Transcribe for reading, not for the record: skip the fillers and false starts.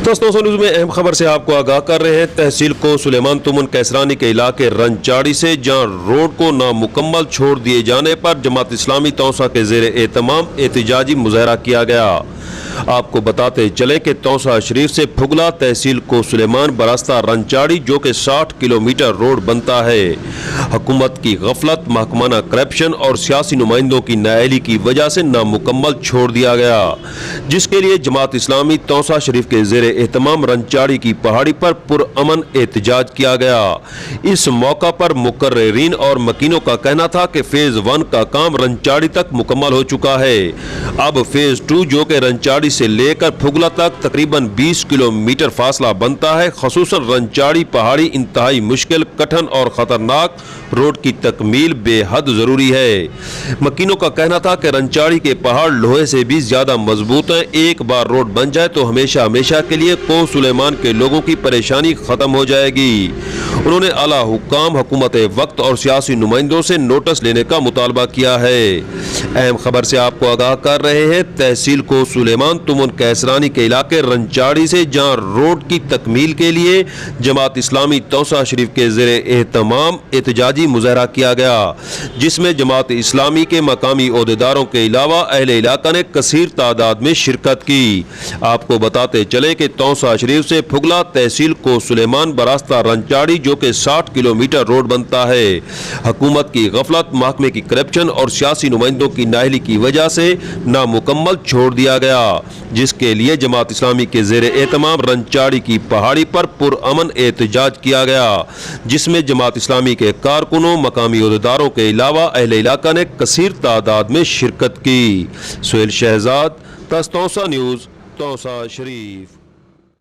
दोस्तों न्यूज़ में अहम खबर से आपको आगाह कर रहे हैं। तहसील को सुलेमान तुमन कैसरानी के इलाके रंचाड़ी से जहां रोड को नामुकम्मल छोड़ दिए जाने पर जमात इस्लामी तौसा के ज़ेरे एहतमाम एहतजाजी मुजाहरा किया गया। आपको बताते चले कि तौसा शरीफ से फुगला तहसील को सुलेमान बरास्ता रंचाड़ी जो कि 60 किलोमीटर रोड बनता है, हुकूमत की गफलत, महकमाना करप्शन और सियासी नुमाइंदों की नाअहली की वजह से नामुकम्मल छोड़ दिया गया, जिसके लिए जमात इस्लामी तौसा शरीफ के ज़ेरे एहतमाम रंचाड़ी की पहाड़ी पर पुरअमन एहतजाज किया गया। इस मौका पर मुकर्रिरीन और मकीनों का कहना था कि फेज 1 का काम रंचाड़ी तक मुकम्मल हो चुका है। अब फेज 2 जो कि रंचाड़ी से लेकर फुगला तक तकरीबन 20 किलोमीटर फासला बनता है, खसूसन रंचाड़ी पहाड़ी इंतहाई मुश्किल, कठिन और खतरनाक रोड की तकमील बेहद जरूरी है। मकीनों का कहना था कि रंचाड़ी के पहाड़ लोहे से भी ज्यादा मजबूत हैं। एक बार रोड बन जाए तो हमेशा हमेशा के लिए को सुलेमान के लोगों की परेशानी खत्म हो जाएगी। उन्होंने आला हुक्काम, हुकूमत वक्त और सियासी नुमाइंदों से नोटिस लेने का मुतालबा किया है। अहम खबर से आपको आगाह कर रहे हैं। तहसील को सुलेमान तुमन कैसरानी के इलाके रंचाड़ी से जहां रोड की तकमील के लिए जमात इस्लामी तौसा शरीफ के ज़ेरे एहतमाम एहतजाजी मुजाहरा किया गया, जिसमें जमात इस्लामी के मकामी ओहदेदारों के अलावा अहले इलाका ने कसीर तादाद में शिरकत की। आपको बताते चले कि तौसा शरीफ से फुगला तहसील को सुलेमान बरास्ता रंचाड़ी जो कि 60 किलोमीटर रोड बनता है, हुकूमत की गफलत, महकमे की करप्शन और सियासी नुमाइंदों की नाअहली की वजह से नामुकम्मल छोड़ दिया गया, जिसके लिए जमात इस्लामी के ज़ेरे एहतमाम रंचाड़ी की पहाड़ी पर पुरअमन एहतजाज किया गया, जिसमें जमात इस्लामी के कारकुनों, मकामी ओहदेदारों के अलावा अहले इलाका ने कसीर तादाद में शिरकत की। सुहेल शहजाद, तौसा न्यूज़, तौसा शरीफ।